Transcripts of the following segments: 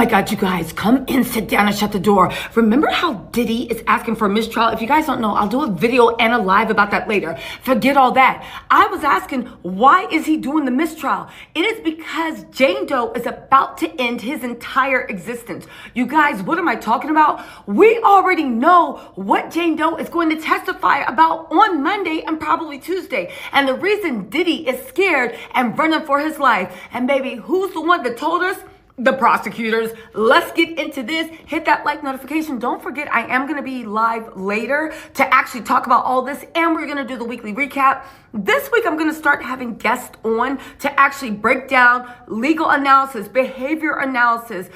my God, you guys, come in, sit down, and shut the door. Remember how Diddy is asking for a mistrial? If you guys don't know, I'll do a video and a live about that later. Forget all that. I was asking, why is he doing the mistrial? It is because Jane Doe is about to end his entire existence. You guys, what am I talking about? We already know what Jane Doe is going to testify about on Monday and probably Tuesday. And the reason Diddy is scared and running for his life. And baby, who's the one that told us? The prosecutors. Let's get into this. Hit that like notification. Don't forget, I am going to be live later to actually talk about all this, and we're going to do the weekly recap. This week, I'm going to start having guests on to actually break down legal analysis, behavior analysis,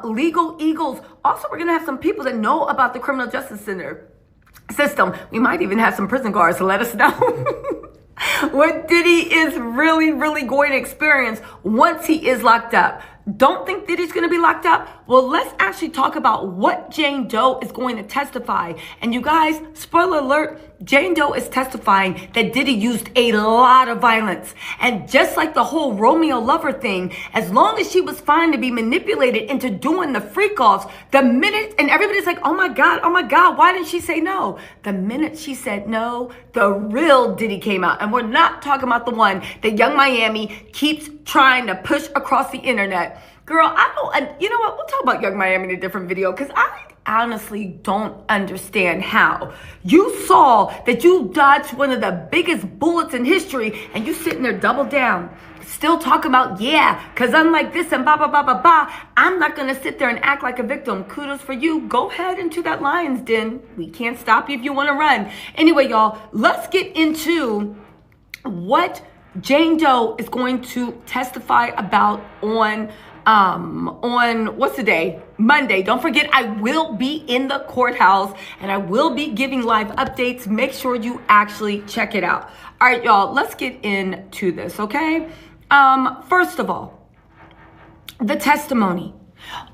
legal eagles. Also, we're going to have some people that know about the criminal justice system. We might even have some prison guards to let us know what Diddy is really going to experience once he is locked up. Don't think Diddy's going to be locked up? Well, let's actually talk about what Jane Doe is going to testify. And you guys, spoiler alert, Jane Doe is testifying that Diddy used a lot of violence. And just like the whole Romeo lover thing, as long as she was fine to be manipulated into doing the freak-offs, the minute, and everybody's like, oh my God, why didn't she say no? The minute she said no, the real Diddy came out. And we're not talking about the one that Young Miami keeps trying to push across the internet. Girl, you know what? We'll talk about Young Miami in a different video, because I honestly don't understand how you saw that you dodged one of the biggest bullets in history and you sitting there double down, still talking about, yeah, because unlike this and blah, blah, blah, blah, blah, I'm not going to sit there and act like a victim. Kudos for you. Go ahead into that lion's den. We can't stop you if you want to run. Anyway, y'all, let's get into what Jane Doe is going to testify about on what's the day? Monday. Don't forget, I will be in the courthouse and I will be giving live updates. Make sure you actually check it out. All right, y'all, let's get into this, okay? First of all, the testimony.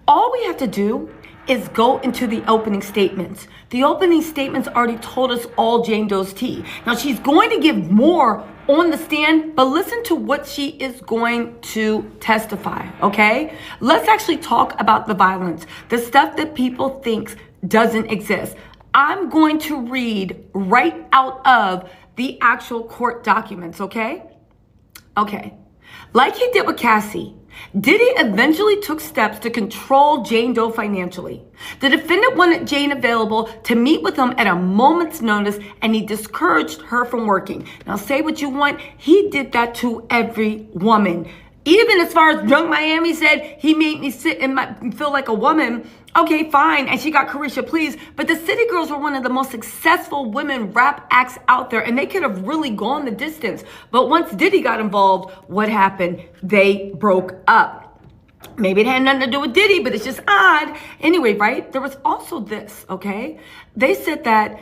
All we have to do is go into the opening statements. The opening statements already told us all Jane Doe's tea. Now, she's going to give more on the stand, but listen to what she is going to testify, okay? Let's actually talk about the violence, the stuff that people think doesn't exist. I'm going to read right out of the actual court documents, okay? Okay. Like he did with Cassie, Diddy eventually took steps to control Jane Doe financially. The defendant wanted Jane available to meet with him at a moment's notice, and he discouraged her from working. Now, say what you want, he did that to every woman. Even as far as Young Miami said, he made me sit and feel like a woman. Okay, fine. And she got Carisha Please. But the City Girls were one of the most successful women rap acts out there. And they could have really gone the distance. But once Diddy got involved, what happened? They broke up. Maybe it had nothing to do with Diddy, but it's just odd. Anyway, right? There was also this, okay? They said that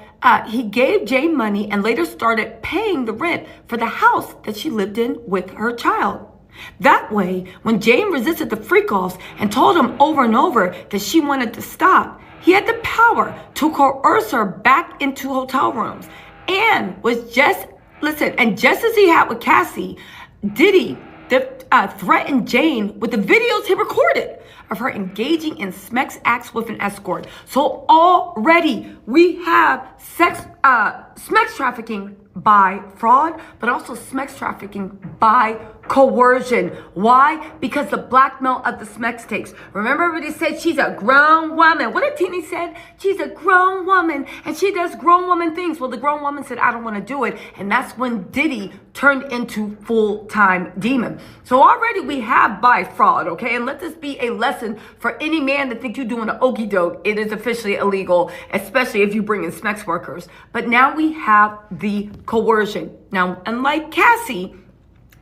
he gave Jane money and later started paying the rent for the house that she lived in with her child. That way, when Jane resisted the freak-offs and told him over and over that she wanted to stop, he had the power to coerce her back into hotel rooms. And just as he had with Cassie, Diddy threatened Jane with the videos he recorded of her engaging in sex acts with an escort. So already we have sex trafficking by fraud, but also sex trafficking by coercion. Why? Because the blackmail of the sex tapes. Remember everybody said she's a grown woman. What did Tini said? She's a grown woman and she does grown woman things. Well, the grown woman said, I don't want to do it. And that's when Diddy turned into full-time demon. So already we have by fraud, okay? And let this be a lesson for any man that thinks you're doing an okie doke. It is officially illegal, especially if you bring in sex workers. But now we have the coercion. Now, unlike Cassie,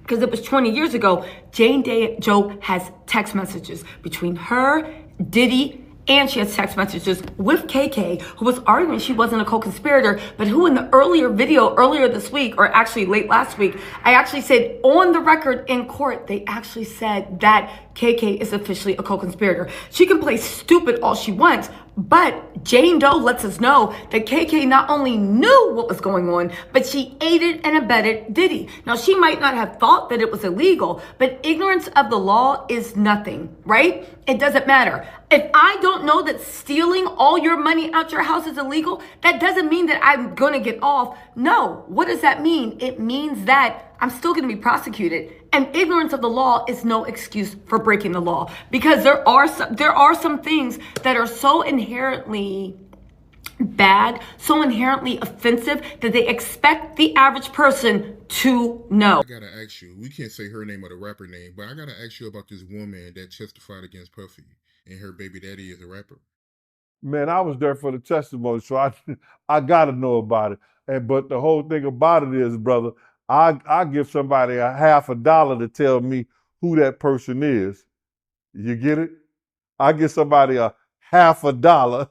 because it was 20 years ago, Jane Doe has text messages between her, Diddy, and she has text messages with KK, who was arguing she wasn't a co-conspirator, but who in the earlier video, earlier this week, or actually late last week, I actually said on the record in court, they actually said that KK is officially a co-conspirator. She can play stupid all she wants, But Jane Doe lets us know that KK not only knew what was going on, but she aided and abetted Diddy. Now, she might not have thought that it was illegal, but ignorance of the law is nothing, right? It doesn't matter. If I don't know that stealing all your money out your house is illegal, that doesn't mean that I'm going to get off. No. What does that mean? It means that I'm still going to be prosecuted. And ignorance of the law is no excuse for breaking the law, because there are some things that are so inherently bad, so inherently offensive that they expect the average person to know. I gotta ask you, we can't say her name or the rapper name, but I gotta ask you about this woman that testified against Puffy and her baby daddy is a rapper. Man, I was there for the testimony, so I gotta know about it. But the whole thing about it is, brother, I give somebody a $50 to tell me who that person is. You get it? I give somebody a $50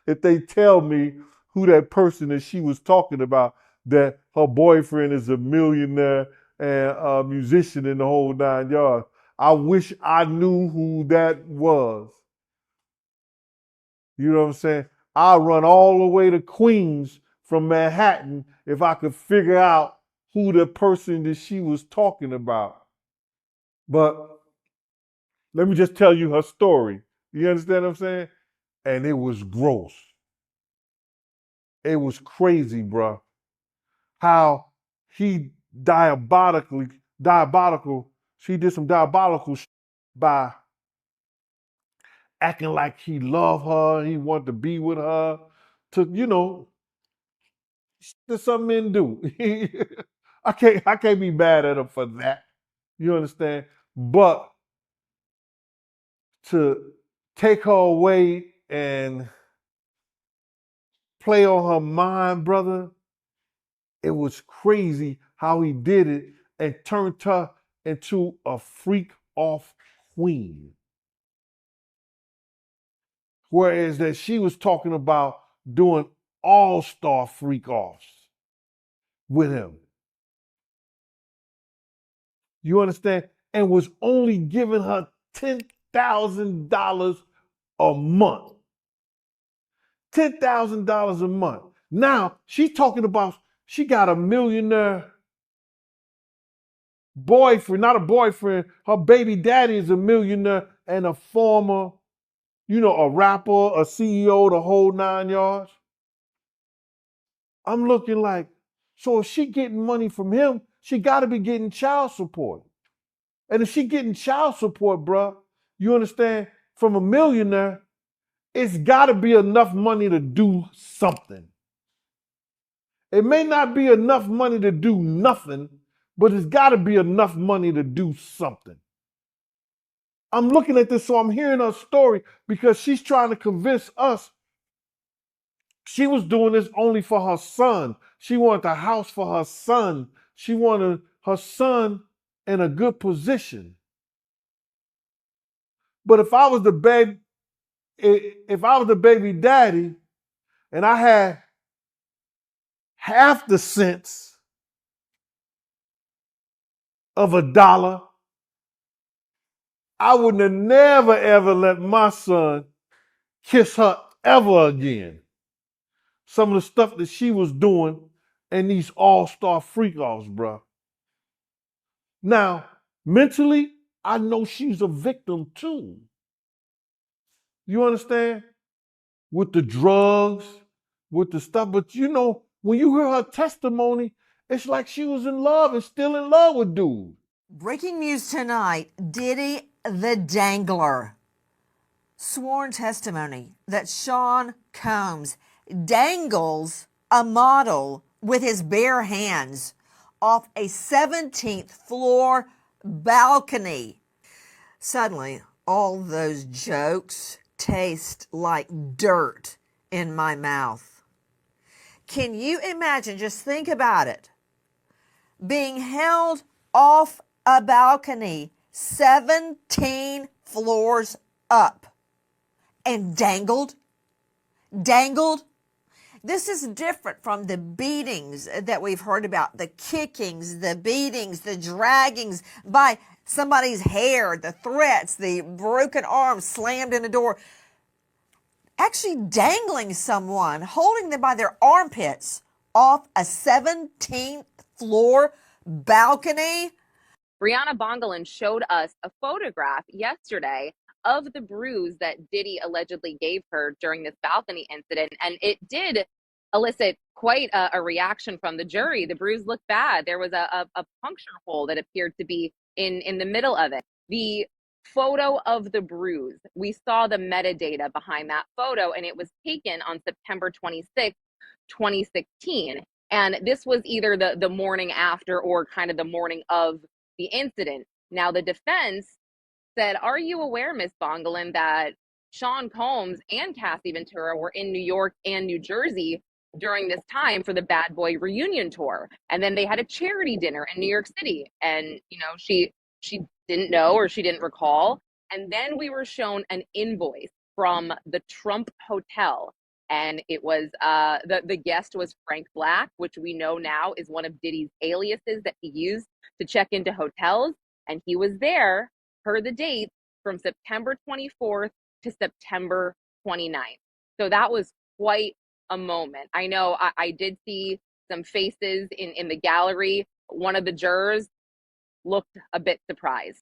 if they tell me who that person that she was talking about, that her boyfriend is a millionaire and a musician in the whole 9 yards. I wish I knew who that was. You know what I'm saying? I'll run all the way to Queens from Manhattan if I could figure out who the person that she was talking about. But let me just tell you her story. You understand what I'm saying? And it was gross. It was crazy, bro. How he she did some diabolical by acting like he loved her, he wanted to be with her, that some men do. I can't be mad at him for that. You understand? But to take her away and play on her mind, brother, it was crazy how he did it and turned her into a freak off queen. Whereas that she was talking about doing all-star freak offs with him. You understand? And was only giving her $10,000 a month. $10,000 a month. Now she's talking about she got a millionaire boyfriend, not a boyfriend. Her baby daddy is a millionaire and a former, a rapper, a CEO, the whole 9 yards. I'm looking like, so if she getting money from him, she got to be getting child support. And if she getting child support, bruh, you understand, from a millionaire, it's got to be enough money to do something. It may not be enough money to do nothing, but it's got to be enough money to do something. I'm looking at this, so I'm hearing her story because she's trying to convince us she was doing this only for her son. She wanted a house for her son. She wanted her son in a good position. But if I was the baby daddy and I had half the sense of a dollar, I wouldn't have never ever let my son kiss her ever again. Some of the stuff that she was doing and these all-star freak-offs, bro. Now, mentally, I know she's a victim too. You understand? With the drugs, with the stuff. But when you hear her testimony, it's like she was in love and still in love with dude. Breaking news tonight, Diddy the Dangler. Sworn testimony that Sean Combs dangles a model with his bare hands off a 17th floor balcony. Suddenly, all those jokes taste like dirt in my mouth. Can you imagine, just think about it, being held off a balcony 17 floors up and dangled? This is different from the beatings that we've heard about, the kickings, the beatings, the draggings by somebody's hair, the threats, the broken arm slammed in a door. actually dangling someone, holding them by their armpits off a 17th floor balcony. Brianna Bongolan showed us a photograph yesterday of the bruise that Diddy allegedly gave her during this balcony incident, and it did elicit quite a reaction from the jury. The bruise looked bad. There was a puncture hole that appeared to be in the middle of it. The photo of the bruise, we saw the metadata behind that photo, and it was taken on September 26th, 2016. And this was either the morning after or kind of the morning of the incident. Now, the defense said, are you aware, Ms. Bongolan, that Sean Combs and Cassie Ventura were in New York and New Jersey during this time for the Bad Boy reunion tour? And then they had a charity dinner in New York City. And, you know, she didn't know, or she didn't recall. And then we were shown an invoice from the Trump Hotel. And it was, the guest was Frank Black, which we know now is one of Diddy's aliases that he used to check into hotels. And he was there per the dates from September 24th to September 29th. So that was quite a moment. I know I did see some faces in the gallery. One of the jurors looked a bit surprised.